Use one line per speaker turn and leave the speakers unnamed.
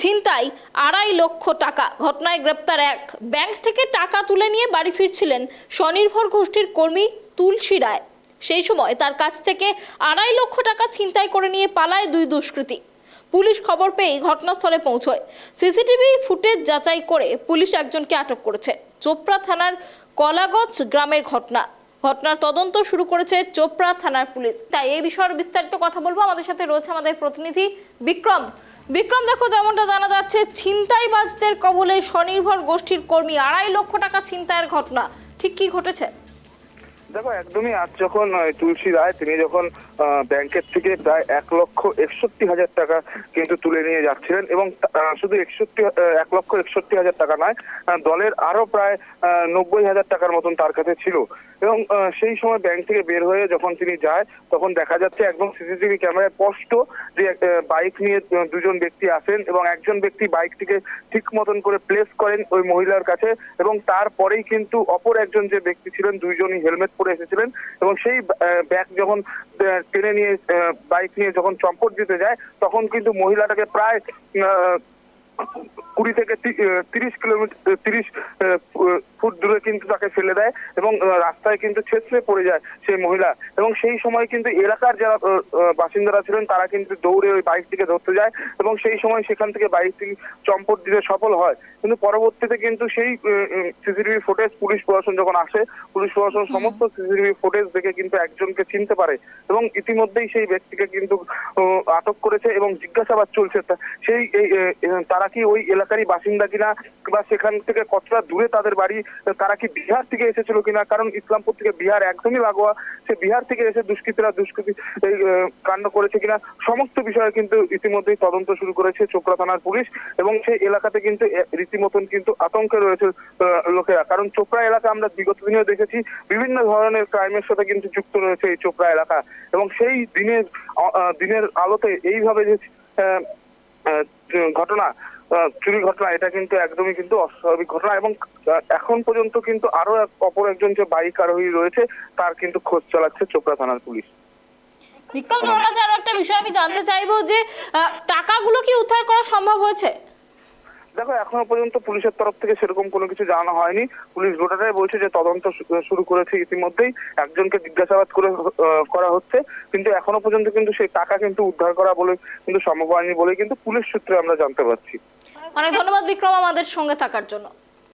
ছিনতাই 2.5 লক্ষ টাকা। ঘটনায় গ্রেপ্তার এক। ব্যাংক থেকে টাকা তুলে নিয়ে বাড়ি ফিরছিলেন স্বনির্ভর গোষ্ঠীর কর্মী তুলসী রায়। সেই সময় তার কাছ থেকে 2.5 লক্ষ টাকা ছিনতাই করে নিয়ে পালায় দুই দুষ্কৃতী। পুলিশ খবর পেয়ে ঘটনাস্থলে পৌঁছয়। সিসিটিভি ফুটেজ যাচাই করে পুলিশ একজনকে আটক করেছে। চোপড়া থানার কলাগঞ্জ গ্রামের ঘটনার তদন্ত শুরু করেছে চোপড়া থানার পুলিশ। তাই এই বিষয়ে বিস্তারিত কথা বলবো। আমাদের সাথে রয়েছে আমাদের প্রতিনিধি বিক্রম। দেখো, যেমনটা জানা যাচ্ছে, ছিনতাইবাজদের কবলে স্বনির্ভর গোষ্ঠীর কর্মী। 2.5 লক্ষ টাকা ছিনতাইয়ের ঘটনা, ঠিক কি ঘটেছে?
দেখো, একদমই আজ যখন তুলসী রায় তিনি যখন ব্যাংকের থেকে প্রায় 1,61,000 টাকা কিন্তু তুলে নিয়ে যাচ্ছিলেন, এবং শুধু 1,61,000 টাকা নয়, দলের আরো প্রায় 90,000 টাকার মতন তার কাছে ছিল। এবং সেই সময় ব্যাংক থেকে বের হয়ে যখন তিনি যায়, তখন দেখা যাচ্ছে একদম সিসিটিভি ক্যামেরায় স্পষ্ট যে বাইক নিয়ে দুজন ব্যক্তি আসেন, এবং একজন ব্যক্তি বাইকটিকে ঠিক মতন করে প্লেস করেন ওই মহিলার কাছে, এবং তারপরেই কিন্তু অপর একজন যে ব্যক্তি ছিলেন, দুইজনই হেলমেট পরে এসেছিলেন, এবং সেই ব্যাগ যখন টেনে নিয়ে বাইক নিয়ে যখন চম্পট দিতে যায়, তখন কিন্তু মহিলাটাকে প্রায় 20 থেকে 30 ফুট দূরে কিন্তু তাকে ফেলে দেয়, এবং রাস্তায় কিন্তু ছেঁচড়ে পড়ে যায় সেই মহিলা। এবং সেই সময় কিন্তু এলাকার যারা বাসিন্দারা ছিলেন তারা কিন্তু দৌড়ে ওই বাইকটিকে ধরতে যায়, এবং সেই সময় সেখান থেকে বাইকটি চম্পট দিতে সফল হয়। কিন্তু পরবর্তীতে কিন্তু সেই সিসিটিভি ফুটেজ পুলিশ প্রশাসন যখন আসে, পুলিশ প্রশাসন সমস্ত সিসিটিভি ফুটেজ দেখে কিন্তু একজনকে চিনতে পারে, এবং ইতিমধ্যেই সেই ব্যক্তিকে কিন্তু আটক করেছে এবং জিজ্ঞাসাবাদ চলছে। সেই তারা কি ওই এলাকারই বাসিন্দা কিনা, বা সেখান থেকে কতটা দূরে তাদের বাড়ি, তারা কি বিহার থেকে এসেছিল কিনা, কারণ ইসলামপুর থেকে বিহার একদমই লাগোয়া, সে বিহার থেকে এসে দুষ্কৃতী এই কাণ্ড করেছে কিনা, সমস্ত বিষয়ে কিন্তু ইতিমধ্যেই তদন্ত শুরু করেছে চোপড়া থানার পুলিশ। এবং সেই এলাকাতে কিন্তু রীতিমতন কিন্তু আতঙ্কে রয়েছে লোকেরা, কারণ চোপড়া এলাকা আমরা বিগত দিনেও দেখেছি বিভিন্ন ধরনের ক্রাইমের সাথে কিন্তু যুক্ত রয়েছে এই চোপড়া এলাকা। এবং সেই দিনের আলোতে এইভাবে যে ঘটনা, চুরি ঘটনা, এটা কিন্তু একদমই কিন্তু অস্বাভাবিক ঘটনা। এবং এখন পর্যন্ত কিন্তু আরো অপর একজন যে বাইক আরোহী রয়েছে তার কিন্তু খোঁজ চালাচ্ছে চোপড়া থানার পুলিশ।
বিক্রম, তোমার কাছে আরো একটা বিষয় আমি জানতে চাইবো যে টাকাগুলো কি উদ্ধার করা সম্ভব হয়েছে?
দেখো, এখনো পর্যন্ত পুলিশের তরফ থেকে সেরকম কোনো কিছু জানানো হয়নি। পুলিশ গোটাটাই বলছে যে তদন্ত শুরু করেছে ইতিমধ্যেই, একজনকে জিজ্ঞাসাবাদ করা হচ্ছে, কিন্তু এখনো পর্যন্ত কিন্তু সেই টাকা কিন্তু উদ্ধার করা বলে কিন্তু সম্ভব হয়নি বলে কিন্তু পুলিশ সূত্রে আমরা জানতে পারছি।
অনেক ধন্যবাদ বিক্রম আমাদের সঙ্গে থাকার জন্য।